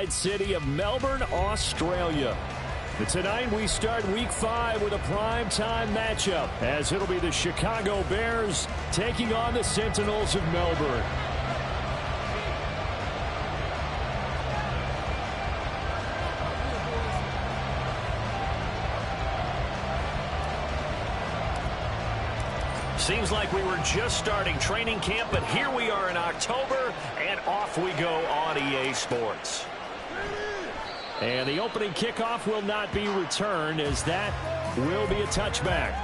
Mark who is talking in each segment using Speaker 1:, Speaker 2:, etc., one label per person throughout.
Speaker 1: seaside city of Melbourne, Australia. But tonight we start Week 5 with a primetime matchup, as it'll be the Chicago Bears taking on the Sentinels of Melbourne. Seems like we were just starting training camp, but here we are in October, and off we go on EA Sports. And the opening kickoff will not be returned, as that will be a touchback.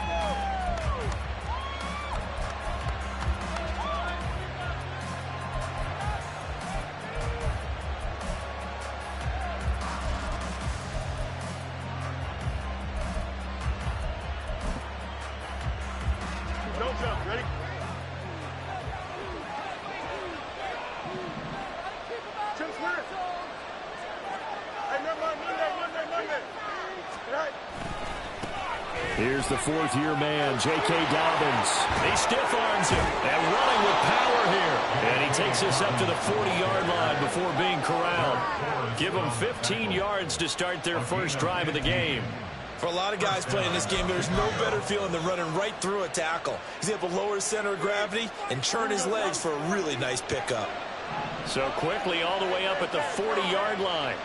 Speaker 1: Here's the fourth-year man, J.K. Dobbins. He stiff-arms him and running with power here. And he takes us up to the 40-yard line before being corralled. Give them 15 yards to start their first drive of the game.
Speaker 2: For a lot of guys playing this game, there's no better feeling than running right through a tackle. He's able to lower his center of gravity and churn his legs for a really nice pickup.
Speaker 1: So quickly all the way up at the 40-yard line.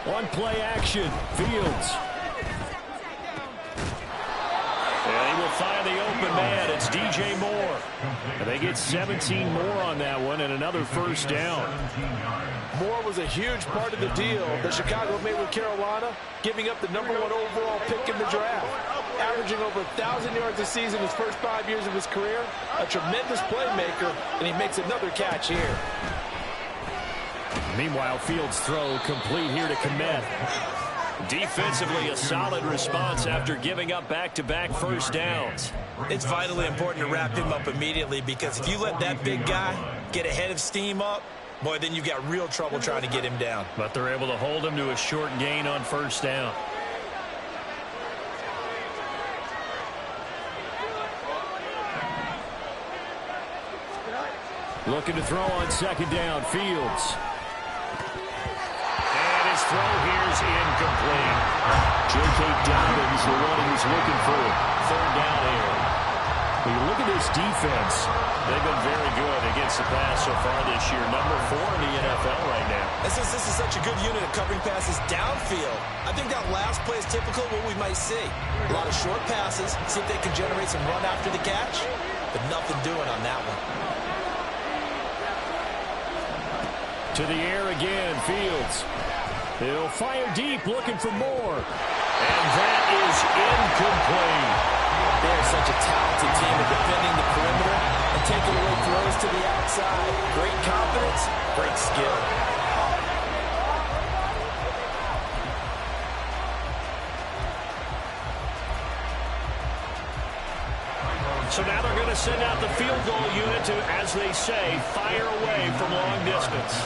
Speaker 1: One play action, Fields. And he will find the open man. It's DJ Moore. And they get 17 more on that one and another first down.
Speaker 3: Moore was a huge part of the deal that Chicago made with Carolina, giving up the #1 overall pick in the draft. Averaging over 1,000 yards a season his first 5 years of his career. A tremendous playmaker, and he makes another catch here.
Speaker 1: Meanwhile, Fields' throw complete here to Kmet. Defensively, a solid response after giving up back-to-back first downs.
Speaker 2: It's vitally important to wrap him up immediately, because if you let that big guy get ahead of steam up, boy, then you got real trouble trying to get him down.
Speaker 1: But they're able to hold him to a short gain on first down. Looking to throw on second down, Fields. And his throw here is incomplete. J.K. Dobbins, the one he was looking for. Third down here. When you look at this defense, they've been very good against the pass so far this year. #4 in the NFL right now.
Speaker 2: And since this is such a good unit of covering passes downfield, I think that last play is typical of what we might see. A lot of short passes, see if they can generate some run after the catch, but nothing doing on that one.
Speaker 1: To the air again, Fields. He'll fire deep, looking for more. And that is incomplete.
Speaker 2: They're such a talented team at defending the perimeter and taking away throws to the outside. Great confidence, great skill.
Speaker 1: So now they're going to send out the field goal unit to, as they say, fire away from long distance.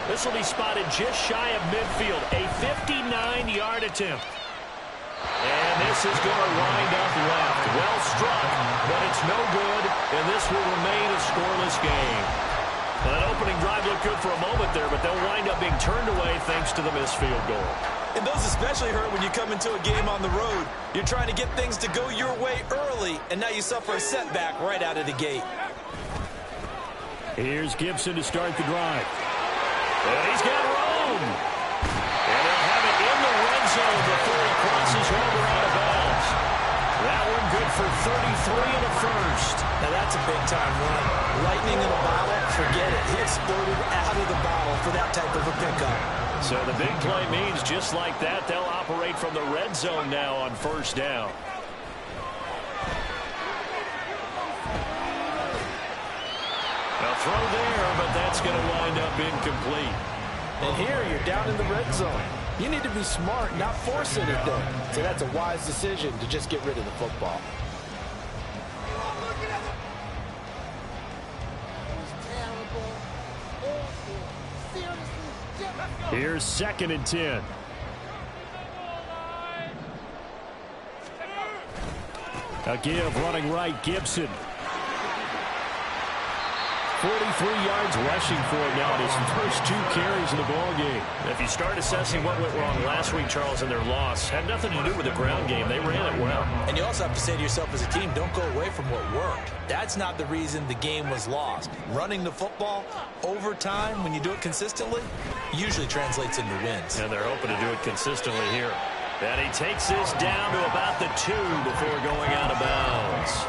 Speaker 1: This will be spotted just shy of midfield, a 59-yard attempt. And this is going to wind up left. Well struck, but it's no good, and this will remain a scoreless game. Well, that opening drive looked good for a moment there, but they'll wind up being turned away thanks to the missed field goal.
Speaker 2: And those especially hurt when you come into a game on the road. You're trying to get things to go your way early, and now you suffer a setback right out of the gate.
Speaker 1: Here's Gibson to start the drive. And he's got room. And they'll have it in the red zone before he crosses over out of bounds. That one good for 33 in the first.
Speaker 2: Now that's a big-time run. Lightning in a bottle, forget it. He exploded out of the bottle for that type of a pickup.
Speaker 1: So the big play means just like that, they'll operate from the red zone now on first down. A throw there, but that's going to wind up incomplete.
Speaker 3: And here you're down in the red zone. You need to be smart, not force anything. So that's a wise decision to just get rid of the football.
Speaker 1: Here's 2nd and 10. A give running right, Gibson. 43 yards rushing for him now in his first 2 carries in the ballgame. If you start assessing what went wrong last week, Charles, in their loss, had nothing to do with the ground game. They ran it well.
Speaker 2: And you also have to say to yourself as a team, don't go away from what worked. That's not the reason the game was lost. Running the football over time, when you do it consistently, usually translates into wins.
Speaker 1: And they're hoping to do it consistently here. And he takes this down to about the 2 before going out of bounds.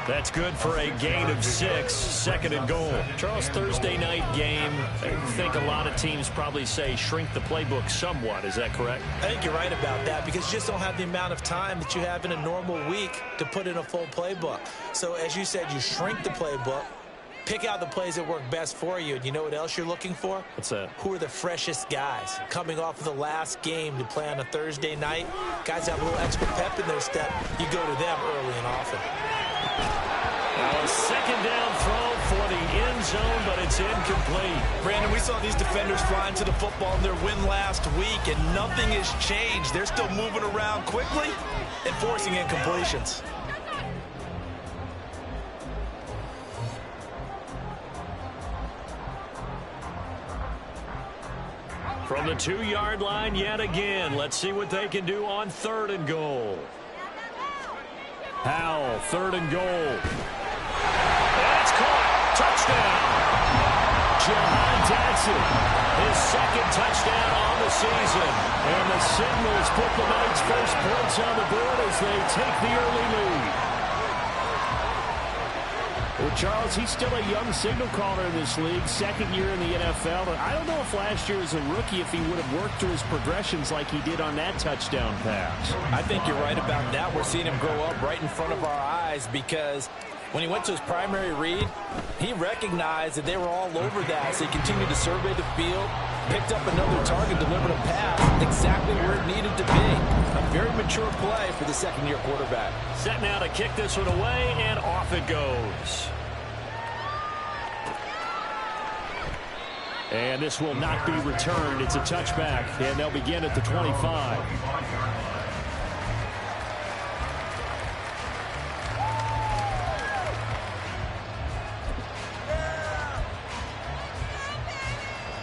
Speaker 1: That's good for a gain of 6, 2nd and goal. Charles, Thursday night game, I think a lot of teams probably say shrink the playbook somewhat. Is that correct?
Speaker 2: I think you're right about that because you just don't have the amount of time that you have in a normal week to put in a full playbook. So as you said, you shrink the playbook, pick out the plays that work best for you. And you know what else you're looking for?
Speaker 1: What's that?
Speaker 2: Who are the freshest guys coming off of the last game to play on a Thursday night? Guys have a little extra pep in their step. You go to them early and often.
Speaker 1: Now a 2nd down throw for the end zone, but it's incomplete.
Speaker 2: Brandon, we saw these defenders flying to the football in their win last week, and nothing has changed. They're still moving around quickly and forcing incompletions.
Speaker 1: From the 2-yard line yet again. Let's see what they can do on 3rd and goal. Howell, 3rd and goal. That's caught. Touchdown. Jahan Dotson, his 2nd touchdown on the season. And the Seminoles put the Knights' first points on the board as they take the early lead. Well, Charles, he's still a young signal caller in this league, 2nd year in the NFL. But I don't know if last year as a rookie, if he would have worked through his progressions like he did on that touchdown pass.
Speaker 2: I think you're right about that. We're seeing him grow up right in front of our eyes because when he went to his primary read, he recognized that they were all over that. So he continued to survey the field, picked up another target, delivered a pass exactly where it needed to be. A very mature play for the 2nd-year quarterback.
Speaker 1: Set now to kick this one away, and off it goes. And this will not be returned. It's a touchback, and they'll begin at the 25.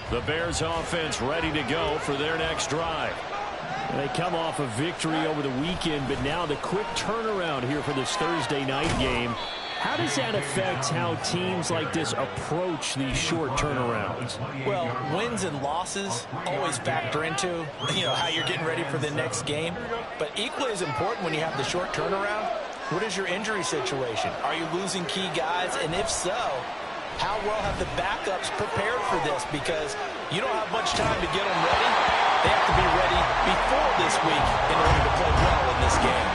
Speaker 1: The Bears offense ready to go for their next drive. They come off a victory over the weekend, but now the quick turnaround here for this Thursday night game. How does that affect how teams like this approach these short turnarounds?
Speaker 2: Well, wins and losses always factor into, how you're getting ready for the next game. But equally as important when you have the short turnaround, what is your injury situation? Are you losing key guys? And if so, how well have the backups prepared for this? Because you don't have much time to get them ready. They have to be ready before this week in order to play well in this game.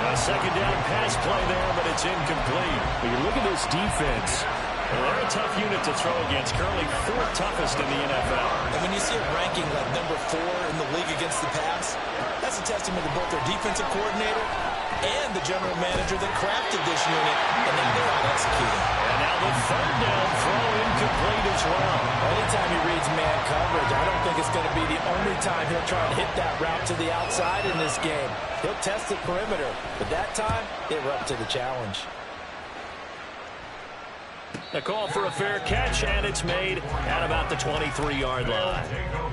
Speaker 1: A 2nd down pass play there, but it's incomplete. But you look at this defense. Well, they're a tough unit to throw against, currently 4th toughest in the NFL.
Speaker 2: And when you see a ranking like number 4 in the league against the pass, that's a testament to both their defensive coordinator and the general manager that crafted this unit, and then they're out executing.
Speaker 1: And now the 3rd down throw incomplete as well.
Speaker 2: Anytime he reads man coverage, I don't think it's going to be the only time he'll try and hit that route to the outside in this game. He'll test the perimeter, but that time, they were up to the challenge.
Speaker 1: The call for a fair catch, and it's made at about the 23-yard line.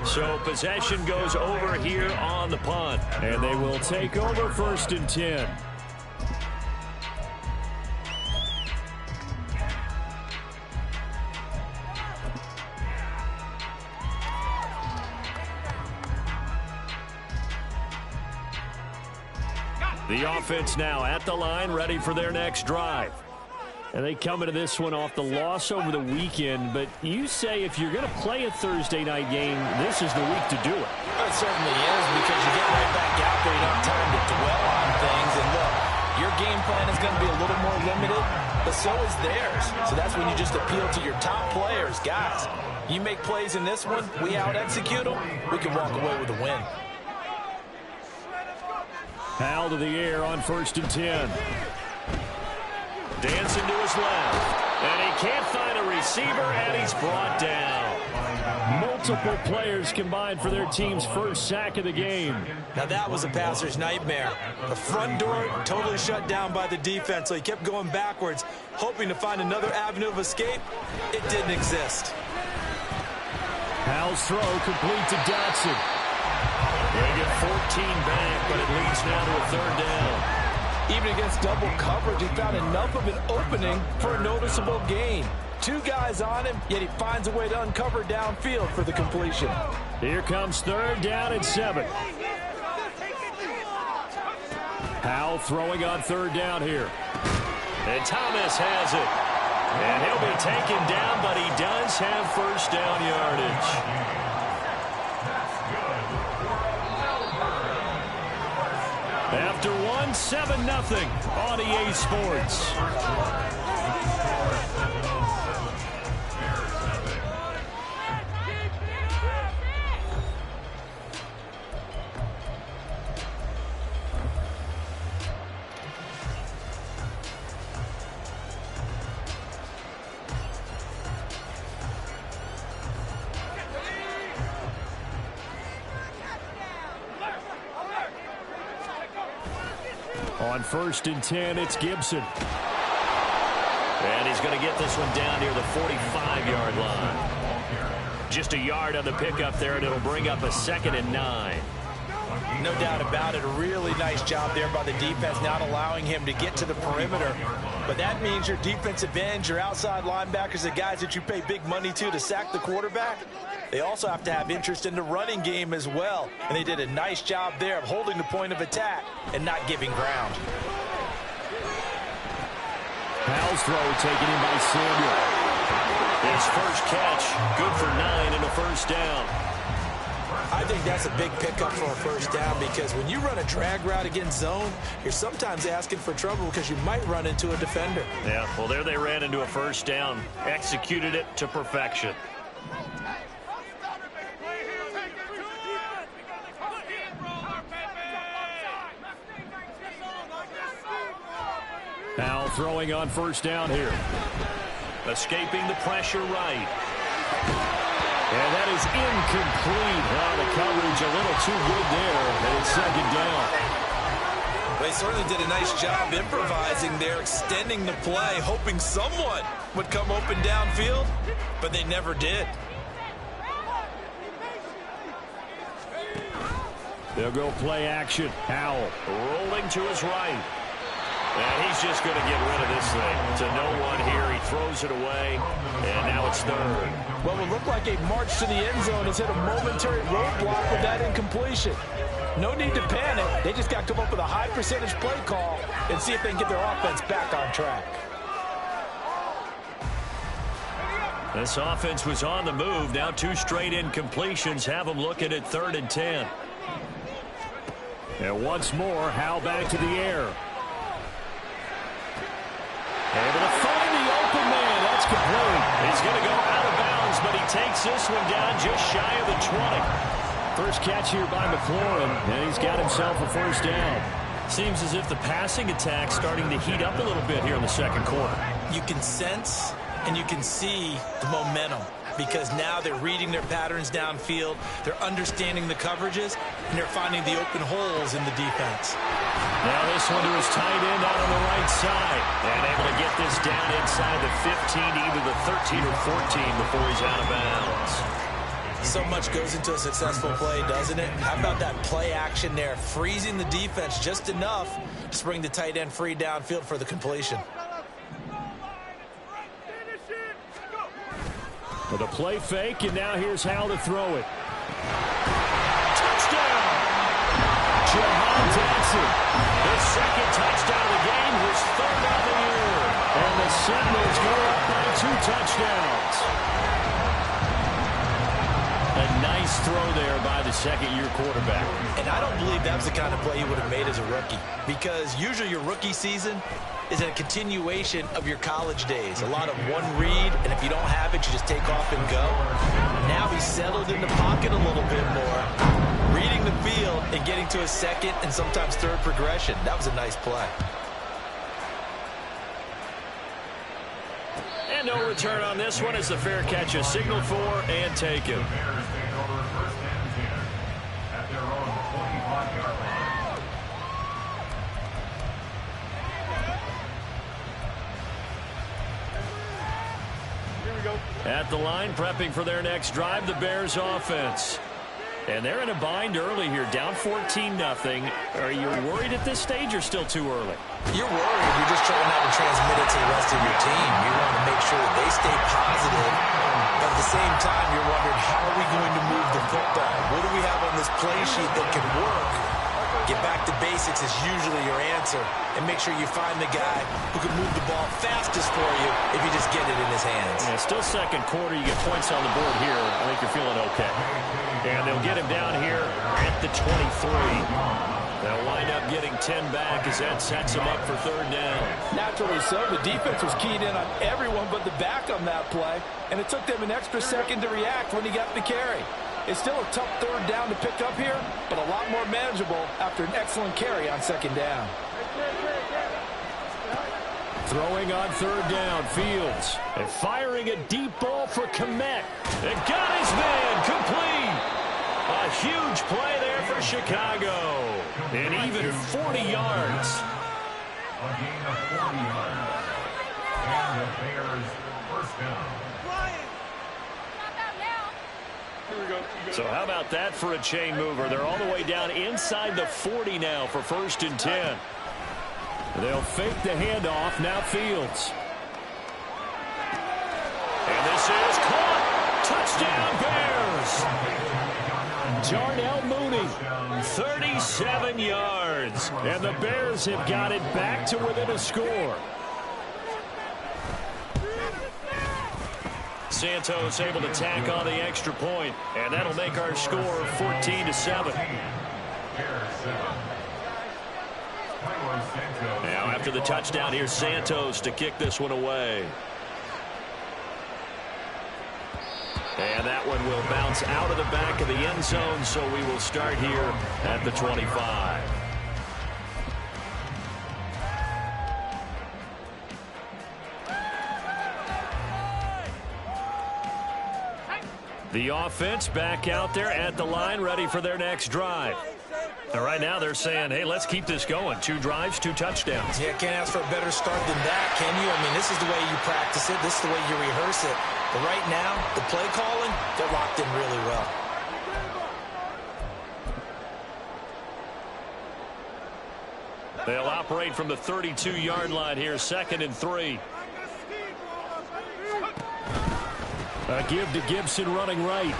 Speaker 1: So possession goes over here on the punt, and they will take over 1st and 10. The offense now at the line, ready for their next drive. And they come into this one off the loss over the weekend. But you say if you're going to play a Thursday night game, this is the week to do it.
Speaker 2: It certainly is, because you get right back out there. You don't have time to dwell on things. And look, your game plan is going to be a little more limited, but so is theirs. So that's when you just appeal to your top players. Guys, you make plays in this one, we out-execute them, we can walk away with a win.
Speaker 1: Howell to the air on 1st and 10. Dancing to his left. And he can't find a receiver, and he's brought down. Multiple players combined for their team's first sack of the game.
Speaker 2: Now that was a passer's nightmare. The front door totally shut down by the defense, so he kept going backwards, hoping to find another avenue of escape. It didn't exist.
Speaker 1: Howell's throw complete to Dotson. They get 14 back, but it leads now to a third down.
Speaker 3: Even against double coverage, he found enough of an opening for a noticeable gain. Two guys on him, yet he finds a way to uncover downfield for the completion.
Speaker 1: Here comes third down and 7. Howell throwing on third down here. And Thomas has it. And he'll be taken down, but he does have first down yardage. After 7-0 on EA Sports. On 1st and 10, it's Gibson. And he's going to get this one down near the 45-yard line. Just a yard on the pickup there, and it'll bring up a 2nd and 9.
Speaker 2: No doubt about it. A really nice job there by the defense, not allowing him to get to the perimeter. But that means your defensive ends, your outside linebackers, the guys that you pay big money to sack the quarterback, they also have to have interest in the running game as well. And they did a nice job there of holding the point of attack and not giving ground.
Speaker 1: Howell's throw taken in by Samuel. His first catch, good for 9 and a first down.
Speaker 2: I think that's a big pickup for a first down because when you run a drag route against zone, you're sometimes asking for trouble because you might run into a defender.
Speaker 1: Yeah, well, there they ran into a first down, executed it to perfection. Now throwing on first down here. Escaping the pressure right. And that is incomplete. The coverage a little too good there, and it's 2nd down.
Speaker 2: They certainly did a nice job improvising there, extending the play, hoping someone would come open downfield, but they never did.
Speaker 1: They'll go play action. Howell rolling to his right. And he's just going to get rid of this thing. To no one here. He throws it away. And now it's 3rd.
Speaker 3: What would look like a march to the end zone has hit a momentary roadblock with that incompletion. No need to panic. They just got to come up with a high percentage play call and see if they can get their offense back on track.
Speaker 1: This offense was on the move. Now 2 straight incompletions have them looking at 3rd and 10. And once more, Howell back to the air. Able to find the open man. That's complete. He's going to go out of bounds, but he takes this one down just shy of the 20. First catch here by McLaurin, and he's got himself a first down. Seems as if the passing attack's starting to heat up a little bit here in the 2nd quarter.
Speaker 2: You can sense and you can see the momentum because now they're reading their patterns downfield, they're understanding the coverages, and they're finding the open holes in the defense.
Speaker 1: Now this one to his tight end out on the right side. And able to get this down inside the 15, either the 13 or 14 before he's out of bounds.
Speaker 2: So much goes into a successful play, doesn't it? How about that play action there, freezing the defense just enough to bring the tight end free downfield for the completion.
Speaker 1: With a play fake, and now here's Howell to throw it. Touchdown! Jahan Dotson. His 2nd touchdown of the game, his 3rd of the year. And the Seminoles go up by 2 touchdowns. A nice throw there by the 2nd-year quarterback.
Speaker 2: And I don't believe that was the kind of play he would have made as a rookie. Because usually your rookie season is a continuation of your college days. A lot of one read, and if you don't have it, you just take off and go. Now he's settled in the pocket a little bit more, reading the field and getting to a 2nd and sometimes 3rd progression. That was a nice play.
Speaker 1: And no return on this one as the fair catch is signaled for and taken. At the line, prepping for their next drive, the Bears offense. And they're in a bind early here, down 14-0. Are you worried at this stage or still too early?
Speaker 2: You're worried. You're just trying not to transmit it to the rest of your team. You want to make sure that they stay positive. But at the same time, you're wondering, how are we going to move the football? What do we have on this play sheet that can work? Get back to basics is usually your answer. And make sure you find the guy who can move the ball fastest for you if you just get it in his hands.
Speaker 1: Yeah, still second quarter. You get points on the board here. I think you're feeling okay. And they'll get him down here at the 23. They'll wind up getting 10 back as that sets him up for third down.
Speaker 3: Naturally so. The defense was keyed in on everyone but the back on that play. And it took them an extra second to react when he got the carry. It's still a tough third down to pick up here, but a lot more manageable after an excellent carry on second down.
Speaker 1: Throwing on third down, Fields. And firing a deep ball for Kmet. And got his man complete. A huge play there for Chicago. And even 40 yards.
Speaker 4: A gain of 40 yards. And the Bears first down.
Speaker 1: So how about that for a chain mover? They're all the way down inside the 40 now for 1st and 10. They'll fake the handoff. Now Fields. And this is caught. Touchdown, Bears. Darnell Mooney, 37 yards. And the Bears have got it back to within a score. Santos able to tack on the extra point, and that'll make our score 14-7. Now after the touchdown, here's Santos to kick this one away. And that one will bounce out of the back of the end zone, so we will start here at the 25. The offense back out there at the line, ready for their next drive. And right now they're saying, hey, let's keep this going. 2 drives, 2 touchdowns.
Speaker 2: Yeah, can't ask for a better start than that, can you? I mean, this is the way you practice it. This is the way you rehearse it. But right now, the play calling, they're locked in really well.
Speaker 1: They'll operate from the 32-yard line here, 2nd and 3. A give to Gibson running right.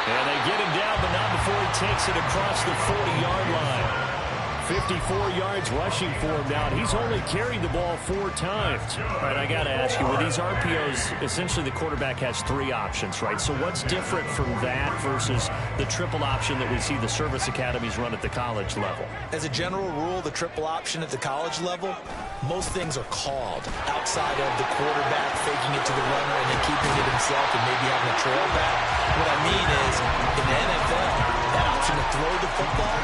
Speaker 1: And they get him down, but not before he takes it across the 40-yard line. 54 yards rushing for him now, and he's only carried the ball 4 times. All right, I got to ask you, with these RPOs, essentially the quarterback has 3 options, right? So what's different from that versus the triple option that we see the service academies run at the college level?
Speaker 2: As a general rule, the triple option at the college level, most things are called outside of the quarterback faking it to the runner and then keeping it himself and maybe having a trail back. What I mean is, in the NFL, that option to throw the football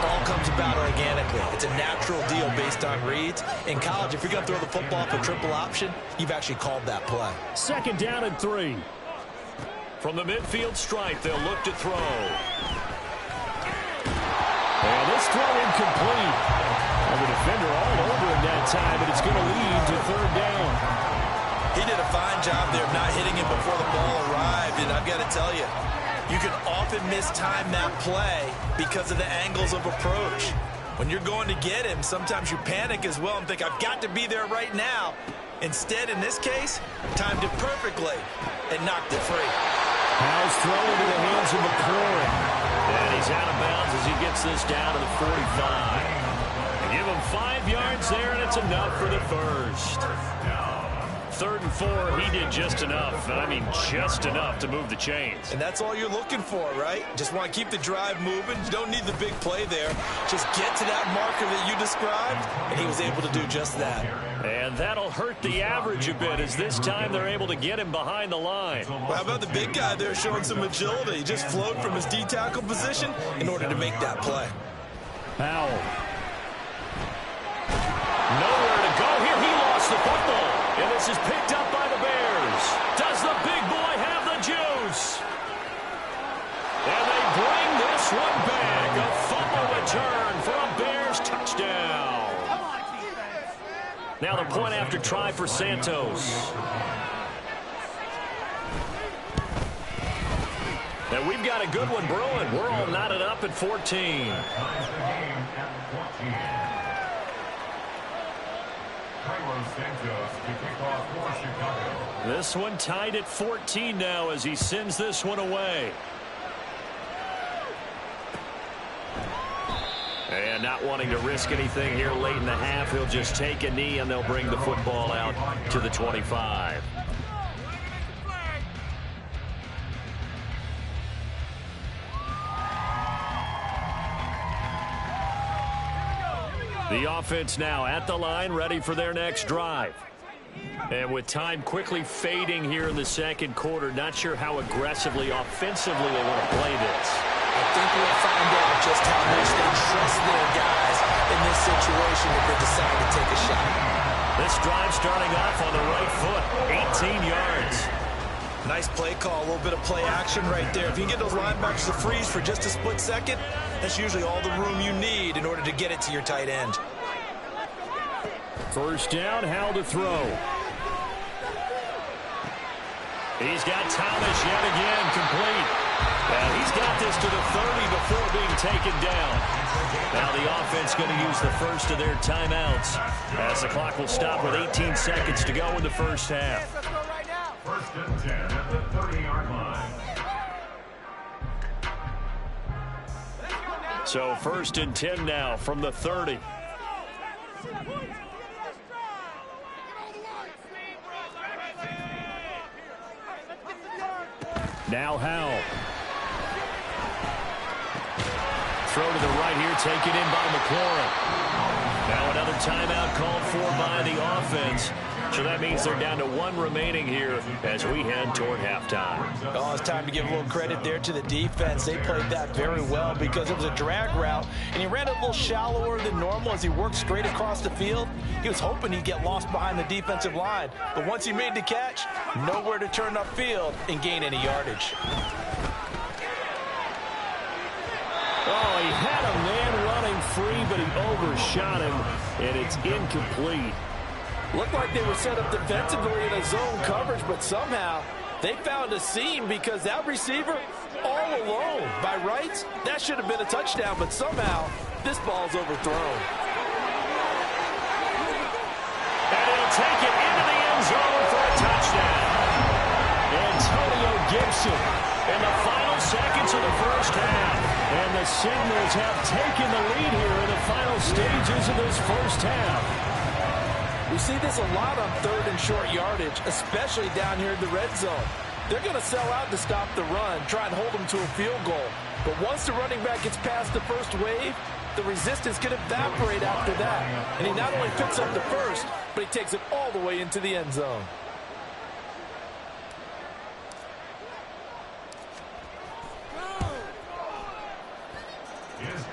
Speaker 2: all comes about organically. It's a natural deal based on reads. In college, if you're going to throw the football for triple option, you've actually called that play.
Speaker 1: 2nd down and 3. From the midfield stripe, they'll look to throw. And this throw incomplete. And the defender all over him that time, but it's going to lead to 3rd down.
Speaker 2: He did a fine job there of not hitting him before the ball arrived, and I've got to tell you, you can often mistime that play because of the angles of approach. When you're going to get him, sometimes you panic as well and think, I've got to be there right now. Instead, in this case, timed it perfectly and knocked it free.
Speaker 1: How's thrown into the hands of McLaurin. And he's out of bounds as he gets this down to the 45. They give him 5 yards there, and it's enough for the first. 3rd and 4, he did just enough. I mean, just enough to move the chains.
Speaker 2: And that's all you're looking for, right? Just want to keep the drive moving. You don't need the big play there. Just get to that marker that you described, and he was able to do just that.
Speaker 1: And that'll hurt the average a bit, as this time they're able to get him behind the line.
Speaker 2: Well, how about the big guy there showing some agility? He just flowed from his D-tackle position in order to make that play.
Speaker 1: Powell. Nowhere to go here. He lost the football. And this is picked up by the Bears. Does the big boy have the juice? And they bring this one back. A fumble return for a Bears touchdown. Now the point after try for Santos. And we've got a good one brewing. We're all knotted up at 14. This one tied at 14 now as he sends this one away. And not wanting to risk anything here late in the half, he'll just take a knee and they'll bring the football out to the 25. The offense now at the line, ready for their next drive. And with time quickly fading here in the second quarter, not sure how aggressively, offensively they want to play this.
Speaker 2: I think we'll find out just how much they trust their guys in this situation if they decide to take a shot.
Speaker 1: This drive starting off on the right foot, 18 yards.
Speaker 2: Nice play call, a little bit of play action right there. If you can get those linebackers to freeze for just a split second, that's usually all the room you need in order to get it to your tight end.
Speaker 1: First down, Howell to throw. He's got Thomas yet again complete. And he's got this to the 30 before being taken down. Now the offense going to use the first of their timeouts as the clock will stop with 18 seconds to go in the first half.
Speaker 4: First and 10 at the 30-yard line.
Speaker 1: So first and 10 now from the 30. Now Howell. Throw to the right here, taken in by McLaurin. Now another timeout called for by the offense. So that means they're down to one remaining here as we head toward halftime.
Speaker 2: Oh, it's time to give a little credit there to the defense. They played that very well because it was a drag route, and he ran it a little shallower than normal as he worked straight across the field. He was hoping he'd get lost behind the defensive line, but once he made the catch, nowhere to turn upfield and gain any yardage.
Speaker 1: Oh, he had a man running free, but he overshot him, and it's incomplete.
Speaker 3: Looked like they were set up defensively in a zone coverage, but somehow they found a seam because that receiver all alone. By rights, that should have been a touchdown, but somehow this ball's overthrown.
Speaker 1: And he'll take it into the end zone for a touchdown. Antonio Gibson in the final seconds of the first half. And the Signals have taken the lead here in the final stages of this first half.
Speaker 3: We see this a lot on third and short yardage, especially down here in the red zone. They're going to sell out to stop the run, try and hold them to a field goal. But once the running back gets past the first wave, the resistance can evaporate after that. And he not only picks up the first, but he takes it all the way into the end zone.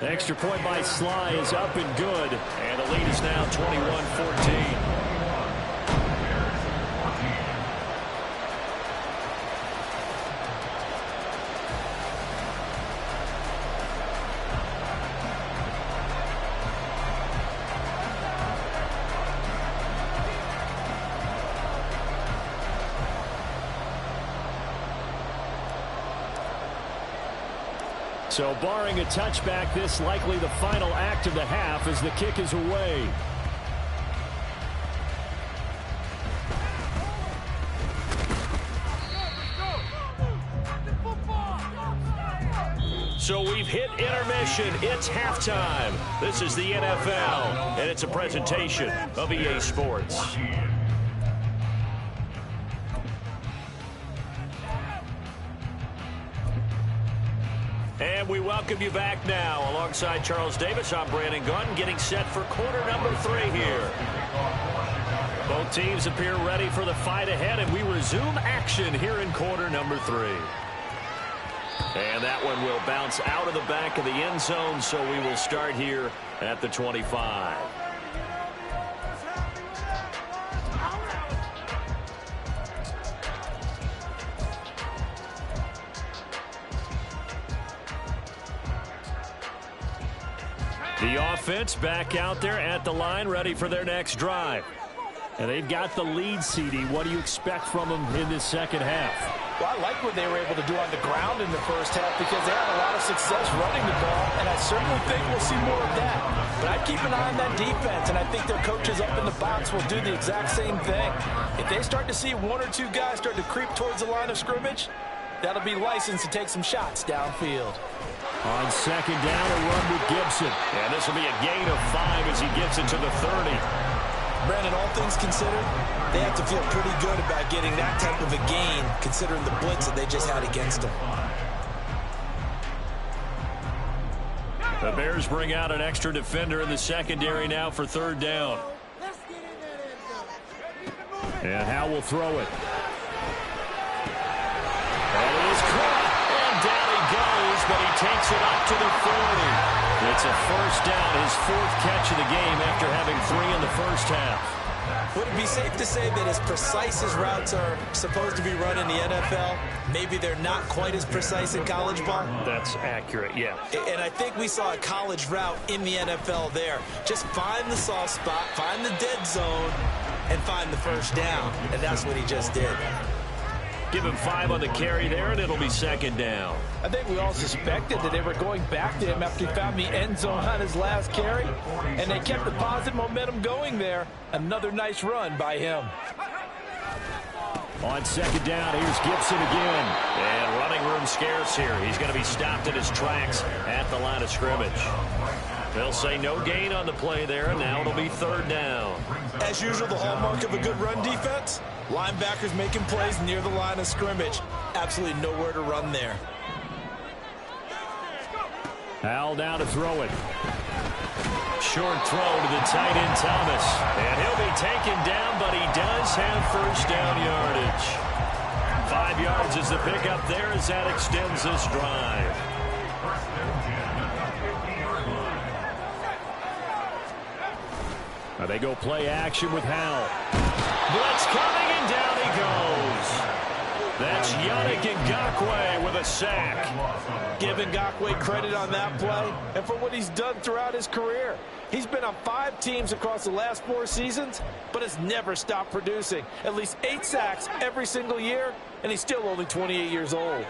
Speaker 1: Extra point by Sly is up and good. And the lead is now 21-14. So barring a touchback, this likely the final act of the half as the kick is away. So we've hit intermission. It's halftime. This is the NFL, and it's a presentation of EA Sports. And we welcome you back now. Alongside Charles Davis, I'm Brandon Gunn, getting set for quarter number 3 here. Both teams appear ready for the fight ahead, and we resume action here in quarter number 3. And that one will bounce out of the back of the end zone, so we will start here at the 25. The offense back out there at the line, ready for their next drive. And they've got the lead, CD. What do you expect from them in this second half?
Speaker 3: Well, I like what they were able to do on the ground in the first half because they had a lot of success running the ball, and I certainly think we'll see more of that. But I'd keep an eye on that defense, and I think their coaches up in the box will do the exact same thing. If they start to see one or two guys start to creep towards the line of scrimmage, that'll be licensed to take some shots downfield.
Speaker 1: On second down, a run with Gibson. And this will be a gain of 5 as he gets it to the 30.
Speaker 2: Brandon, all things considered, they have to feel pretty good about getting that type of a gain, considering the blitz that they just had against them.
Speaker 1: The Bears bring out an extra defender in the secondary now for third down. And Howe will throw it. And it is caught. And down he goes, but he takes it up to the 40. It's a first down, his 4th catch of the game after having 3 in the first half.
Speaker 2: Would it be safe to say that as precise as routes are supposed to be run in the NFL, maybe they're not quite as precise in college ball?
Speaker 1: That's accurate, yeah.
Speaker 2: And I think we saw a college route in the NFL there. Just find the soft spot, find the dead zone, and find the first down. And that's what he just did.
Speaker 1: Give him 5 on the carry there, and it'll be second down.
Speaker 3: I think we all suspected that they were going back to him after he found the end zone on his last carry, and they kept the positive momentum going there. Another nice run by him.
Speaker 1: On second down, here's Gibson again. And running room scarce here. He's going to be stopped in his tracks at the line of scrimmage. They'll say no gain on the play there, and now it'll be third down.
Speaker 2: As usual, the hallmark of a good run defense, linebackers making plays near the line of scrimmage. Absolutely nowhere to run there.
Speaker 1: Howell down to throw it. Short throw to the tight end, Thomas. And he'll be taken down, but he does have first down yardage. 5 yards is the pickup there as that extends this drive. Now they go play action with Howell. Blitz coming, and down he goes. That's Yannick Ngakoue with a sack.
Speaker 3: Give Ngakoue credit on that play and for what he's done throughout his career. He's been on 5 teams across the last 4 seasons, but has never stopped producing. At least 8 sacks every single year, and he's still only 28 years old.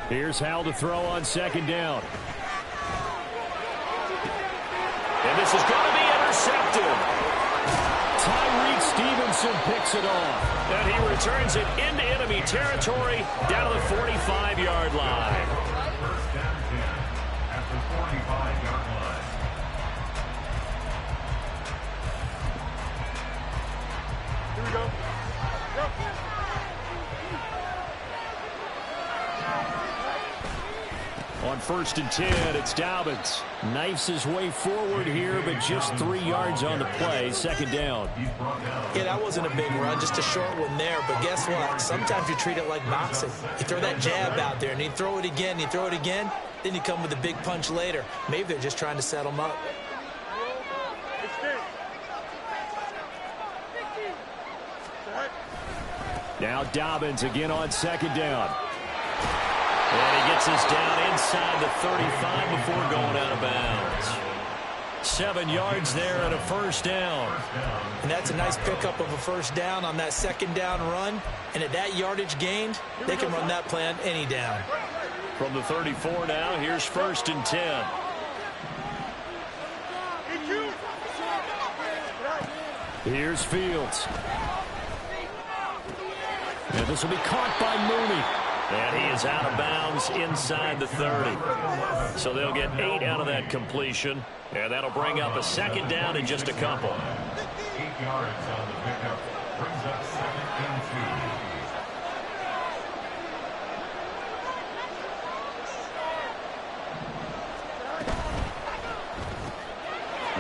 Speaker 1: Here's Howell to throw on second down. And this is going to be intercepted. Tyreek Stevenson picks it off. And he returns it into enemy territory down to the 45-yard line.
Speaker 4: First down and 10 at the 45-yard line.
Speaker 3: Here we go.
Speaker 1: On first and 10, it's Dobbins. Knifes his way forward here, but just 3 yards on the play. Second down.
Speaker 2: Yeah, that wasn't a big run, just a short one there. But guess what? Sometimes you treat it like boxing. You throw that jab out there, and you throw it again, you throw it again, then you come with a big punch later. Maybe they're just trying to set them up.
Speaker 1: Now Dobbins again on second down. And he gets us down inside the 35 before going out of bounds. 7 yards there and a first down.
Speaker 2: And that's a nice pickup of a first down on that second down run. And at that yardage gained, they can run that play on any down.
Speaker 1: From the 34 now, here's first and 10. Here's Fields. And this will be caught by Mooney. And he is out of bounds inside the 30. So they'll get 8 out of that completion. And that'll bring up a second down in just a couple.
Speaker 4: 8 yards on the pickup. Brings up 2nd and 2.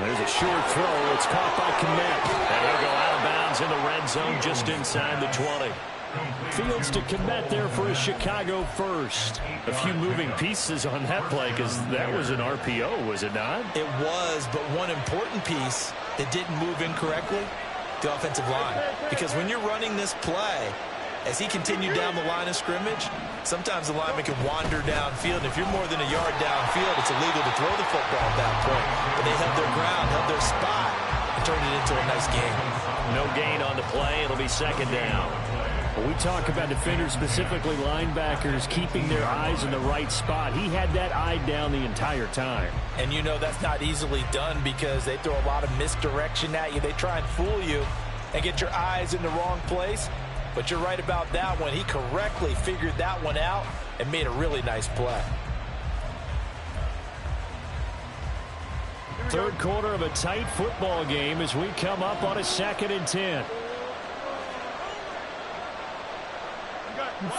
Speaker 1: There's a short throw. It's caught by Kmet. And he'll go out of bounds in the red zone just inside the 20. Fields to Kmet there for a Chicago first. A few moving pieces on that play because that was an RPO, was it not?
Speaker 2: It was, but one important piece that didn't move incorrectly, the offensive line. Because when you're running this play, as he continued down the line of scrimmage, sometimes the lineman can wander downfield. And if you're more than a yard downfield, it's illegal to throw the football at that point. But they held their ground, held their spot, and turned it into a nice game.
Speaker 1: No gain on the play. It'll be second down.
Speaker 5: When we talk about defenders, specifically linebackers, keeping their eyes in the right spot. He had that eye down the entire time.
Speaker 2: And you know that's not easily done because they throw a lot of misdirection at you. They try and fool you and get your eyes in the wrong place. But you're right about that one. He correctly figured that one out and made a really nice play.
Speaker 5: Third quarter of a tight football game as we come up on a 2nd and 10.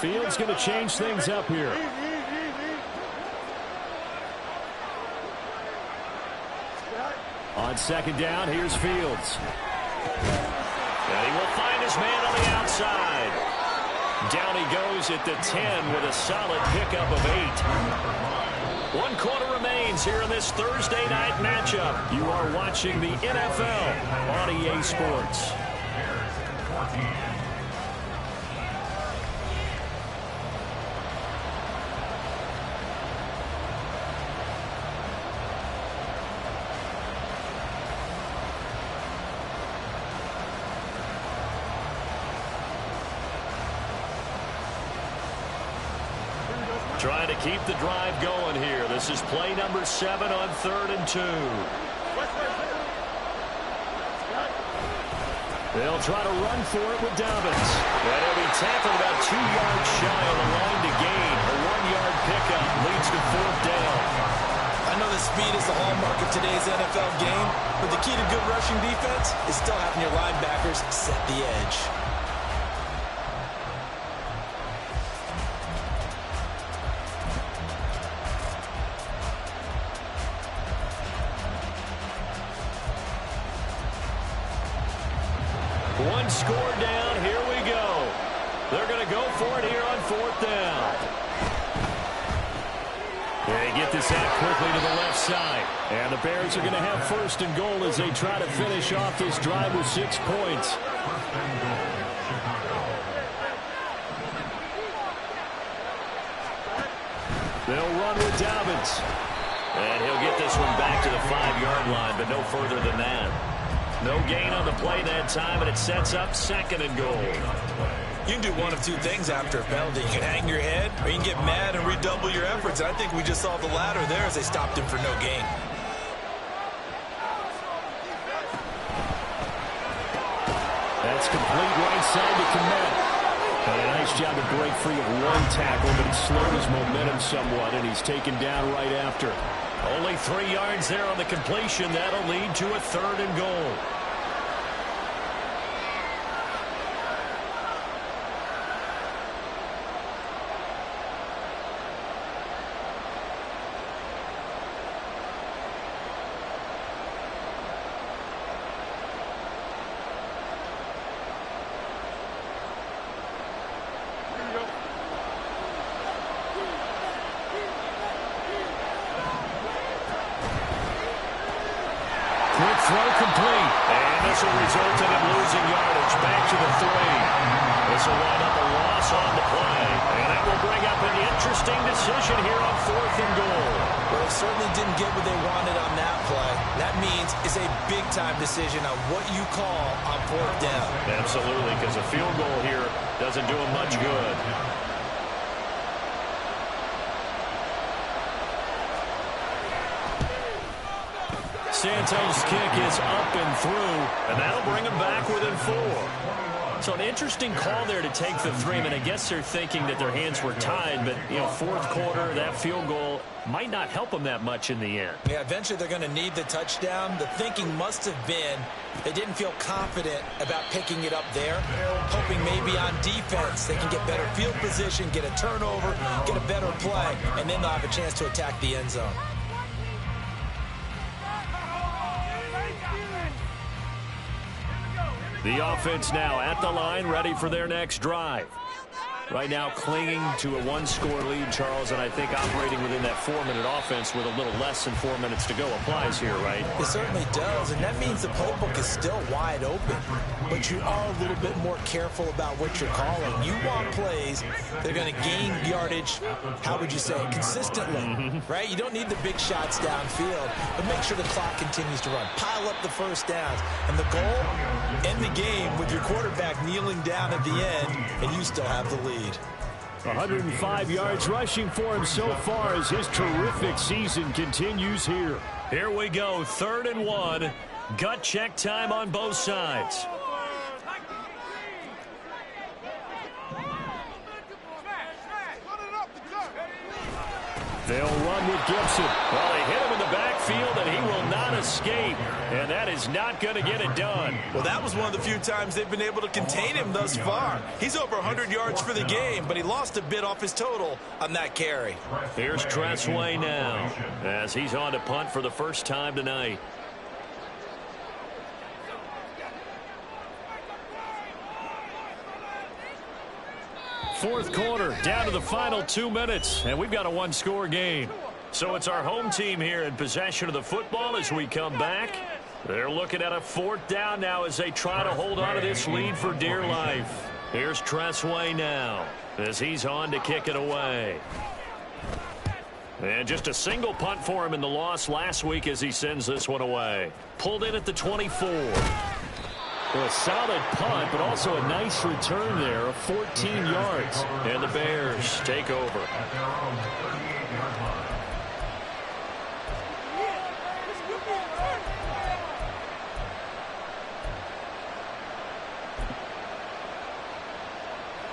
Speaker 5: Fields going to change things up here. On 2nd down, here's Fields.
Speaker 1: And he will find his man on the outside. Down he goes at the 10 with a solid pickup of 8. 1 quarter remains here in this Thursday night matchup. You are watching the NFL on EA Sports. Trying to keep the drive going here. This is play number 7 on 3rd and 2. They'll try to run for it with Dobbins. And he'll be tackled about 2 yards shy of the line to gain. A 1-yard pickup leads to 4th down.
Speaker 2: I know the speed is the hallmark of today's NFL game, but the key to good rushing defense is still having your linebackers set the edge.
Speaker 1: One score down. Here we go. They're going to go for it here on 4th down. They get this out quickly to the left side. And the Bears are going to have 1st and goal as they try to finish off this drive with 6 points. They'll run with Dobbins. And he'll get this one back to the 5-yard line, but no further than that. No gain on the play that time, and it sets up 2nd and goal.
Speaker 2: You can do one of 2 things after a penalty. You can hang your head, or you can get mad and redouble your efforts. And I think we just saw the latter there as they stopped him for no gain.
Speaker 5: That's complete right side to Kmet. And a nice job to break free of 1 tackle, but it slowed his momentum somewhat, and he's taken down right after.
Speaker 1: Only 3 yards there on the completion. That'll lead to a 3rd and goal. Quick throw complete. And this will result in him losing yardage. Back to the 3. This will wind up a loss on the play. And that will bring up an interesting decision here on 4th and goal.
Speaker 2: Well, they certainly didn't get what they wanted on that play. That means it's a big-time decision on what you call on 4th down.
Speaker 1: Absolutely, because a field goal here doesn't do him much good. Santos' kick is up and through, and that'll bring him back within 4. So an interesting call there to take the 3. I mean, I guess they're thinking that their hands were tied, but, you know, 4th quarter, that field goal might not help them that much in the end.
Speaker 2: Yeah, eventually they're going to need the touchdown. The thinking must have been they didn't feel confident about picking it up there, hoping maybe on defense they can get better field position, get a turnover, get a better play, and then they'll have a chance to attack the end zone.
Speaker 1: The offense now at the line, ready for their next drive. Right now clinging to a one-score lead, Charles, and I think operating within that 4-minute offense with a little less than 4 minutes to go applies here, right?
Speaker 2: It certainly does, and that means the playbook is still wide open. But you are a little bit more careful about what you're calling. You want plays that are going to gain yardage, how would you say, consistently, right? You don't need the big shots downfield, but make sure the clock continues to run. Pile up the first downs. And the goal, end the game with your quarterback kneeling down at the end, and you still have the lead.
Speaker 5: 105 yards rushing for him so far as his terrific season continues here.
Speaker 1: Here we go, 3rd and 1. Gut check time on both sides.
Speaker 5: They'll run with Gibson.
Speaker 1: Well, they hit him in the backfield, and he will not escape. And that is not going to get it done.
Speaker 2: Well, that was one of the few times they've been able to contain him thus far. He's over 100 yards for the game, but he lost a bit off his total on that carry.
Speaker 1: Here's Tressway now, as he's on to punt for the first time tonight. Fourth quarter, down to the final 2 minutes, and we've got a one-score game. So it's our home team here in possession of the football as we come back. They're looking at a 4th down now as they try to hold on to this lead for dear life. Here's Tressway now as he's on to kick it away. And just a single punt for him in the loss last week as he sends this one away. Pulled in at the 24.
Speaker 5: Well, a solid punt, but also a nice return there of 14 yards.
Speaker 1: And the Bears take over.
Speaker 4: At their own 38-yard line.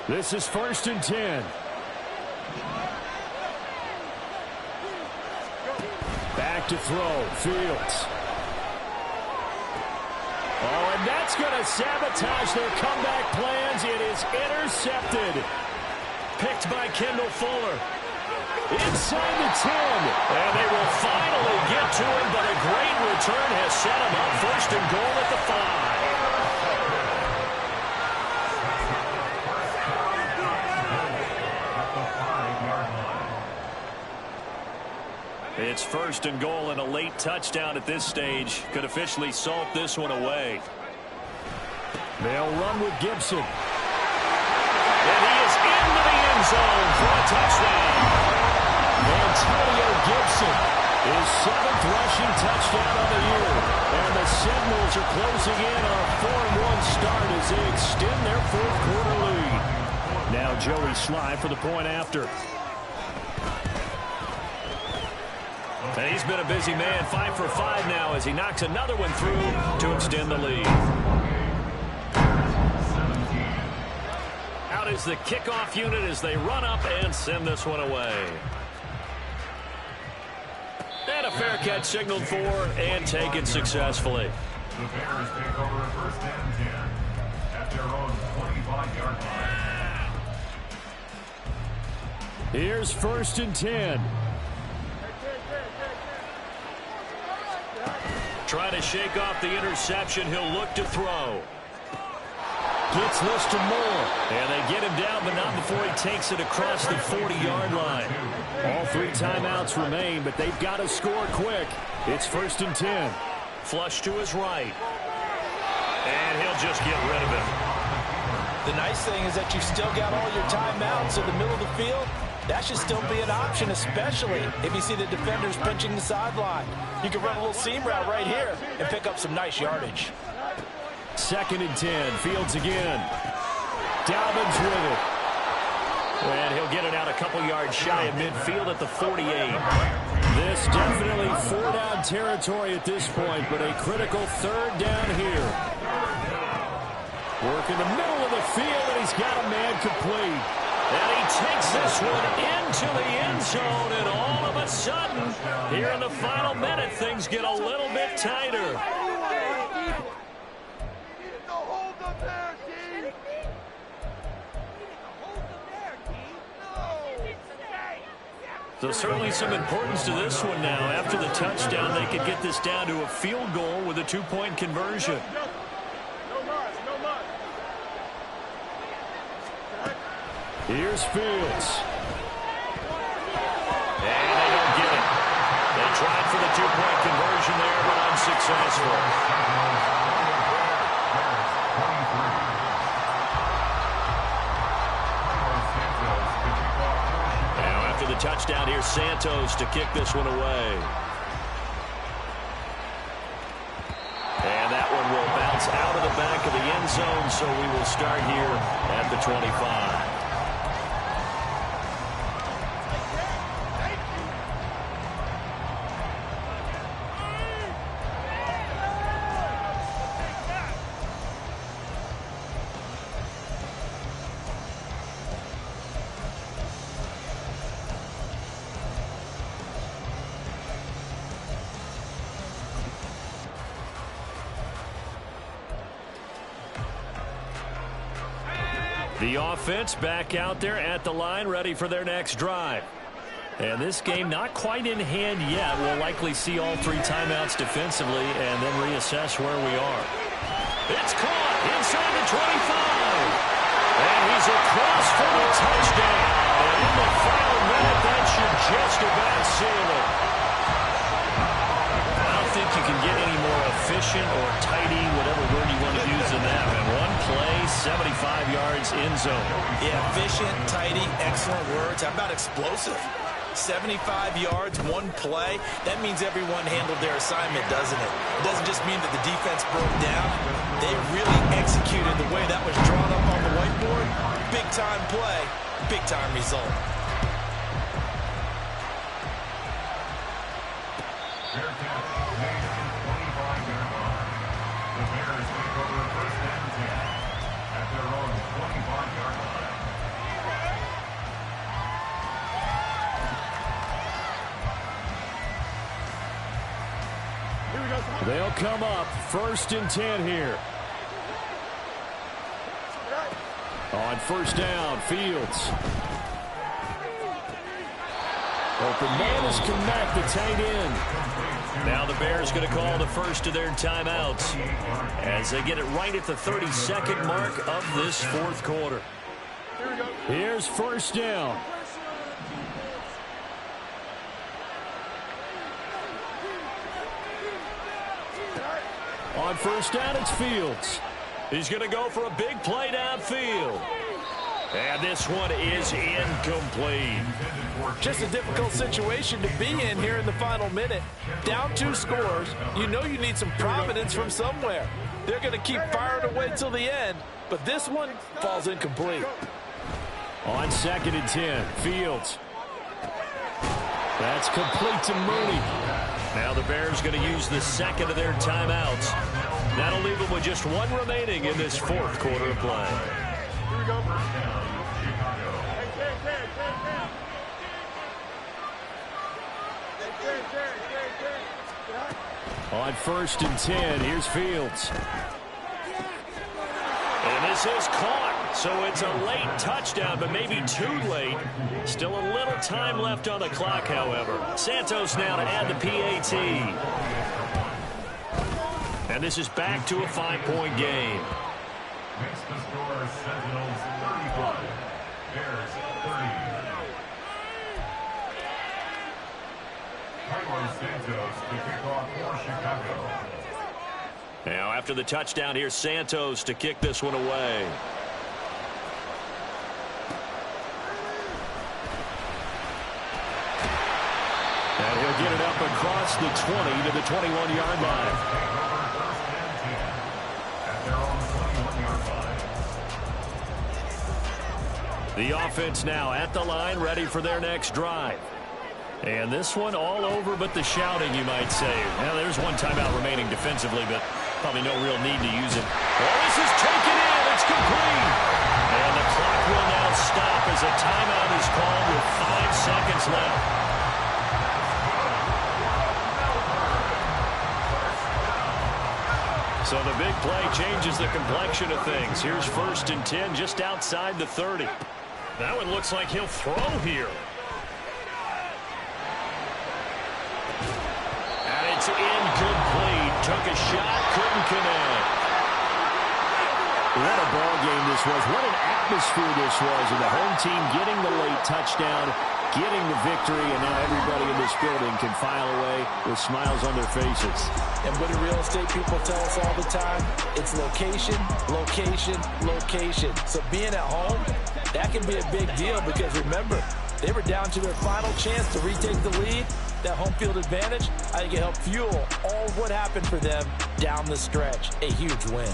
Speaker 5: This is 1st and 10. Back to throw. Fields. Oh, and that's going to sabotage their comeback plans. It is intercepted.
Speaker 1: Picked by Kendall Fuller.
Speaker 5: Inside the 10.
Speaker 1: And they will finally get to him, but a great return has set him up. 1st and goal at the 5. It's 1st and goal, and a late touchdown at this stage could officially salt this one away.
Speaker 5: They'll run with Gibson.
Speaker 1: And he is into the end zone for a touchdown.
Speaker 5: Antonio Gibson, his 7th rushing touchdown of the year. And the Seminoles are closing in on a 4-1 start as they extend their 4th quarter lead. Now Joey Sly for the point after.
Speaker 1: And he's been a busy man, 5 for 5 now as he knocks another one through to extend the lead. Out is the kickoff unit as they run up and send this one away. And a fair catch signaled for and taken successfully.
Speaker 4: The Bears take over 1st and 10 at their own 25-yard line.
Speaker 5: Here's 1st and 10.
Speaker 1: Trying to shake off the interception. He'll look to throw.
Speaker 5: Gets this to Moore.
Speaker 1: And they get him down, but not before he takes it across the 40-yard line.
Speaker 5: All 3 timeouts remain, but they've got to score quick. It's 1st and 10.
Speaker 1: Flush to his right. And he'll just get rid of it.
Speaker 2: The nice thing is that you've still got all your timeouts in the middle of the field. That should still be an option, especially if you see the defenders pinching the sideline. You can run a little seam route right here and pick up some nice yardage.
Speaker 5: 2nd and 10. Fields again. Dobbins with it.
Speaker 1: And he'll get it out a couple yards shy of midfield at the 48.
Speaker 5: This definitely 4-down territory at this point, but a critical 3rd down here. Work in the middle of the field, and he's got a man complete.
Speaker 1: And he takes this one into the end zone, and all of a sudden, here in the final minute, things get a little bit tighter. So certainly some importance to this one now. After the touchdown, they could get this down to a field goal with a 2-point conversion.
Speaker 5: Here's Fields.
Speaker 1: And they don't get it. They tried for the two-point conversion there, but unsuccessful. Now after the touchdown, here's Santos to kick this one away. And that one will bounce out of the back of the end zone, so we will start here at the 25. The offense back out there at the line, ready for their next drive. And this game not quite in hand yet. We'll likely see all three timeouts defensively and then reassess where we are. It's caught inside the 25. And he's across for the touchdown. And in the final minute, that should just about seal it. I don't think you can get any more efficient or tidy, whatever word you want to use in that. And one play, 75 yards in zone.
Speaker 2: Yeah, efficient, tidy, excellent words. How about explosive? 75 yards, one play. That means everyone handled their assignment, doesn't it? It doesn't just mean that the defense broke down. They really executed the way that was drawn up on the whiteboard. Big-time play, big-time result.
Speaker 5: They'll come up 1st and 10 here. On 1st down, Fields. Open man is Kmet, the tight end.
Speaker 1: Now the Bears going to call the first of their timeouts as they get it right at the 32nd mark of this fourth quarter.
Speaker 5: Here's 1st down. On 1st down, it's Fields.
Speaker 1: He's going to go for a big play downfield. And this one is incomplete.
Speaker 3: Just a difficult situation to be in here in the final minute. Down 2 scores. You know you need some providence from somewhere. They're going to keep firing away till the end, but this one falls incomplete.
Speaker 5: On 2nd and 10, Fields. That's complete to Mooney.
Speaker 1: Now the Bears going to use the second of their timeouts. That'll leave them with just one remaining in this fourth quarter of play.
Speaker 4: Here we go.
Speaker 5: On 1st and 10, here's Fields.
Speaker 1: And this is caught, so it's a late touchdown, but maybe too late. Still a little time left on the clock, however. Santos now to add the PAT. And this is back to a 5-point game.
Speaker 4: Makes the score Sentinels 35, Bears 30. Carlos Santos to kick off for Chicago.
Speaker 1: Now after the touchdown, here's Santos to kick this one away.
Speaker 5: And he'll get it up across the 20 to the 21-yard line. The offense now at the line, ready for their next drive. And this one all over but the shouting, you might say. Now, there's one timeout remaining defensively, but probably no real need to use it. Oh, this is taken in. It's complete. And the clock will now stop as a timeout is called with 5 seconds left. So the big play changes the complexion of things. Here's 1st and 10 just outside the 30. That one looks like he'll throw here. And it's incomplete. Took a shot, couldn't connect. What a ball game this was. What an atmosphere this was. And the home team getting the late touchdown, getting the victory, and now everybody in this building can file away with smiles on their faces.
Speaker 2: And what do real estate people tell us all the time? It's location, location, location. So being at home, that can be a big deal because remember, they were down to their final chance to retake the lead. That home field advantage, I think it helped fuel all of what happened for them down the stretch. A huge win.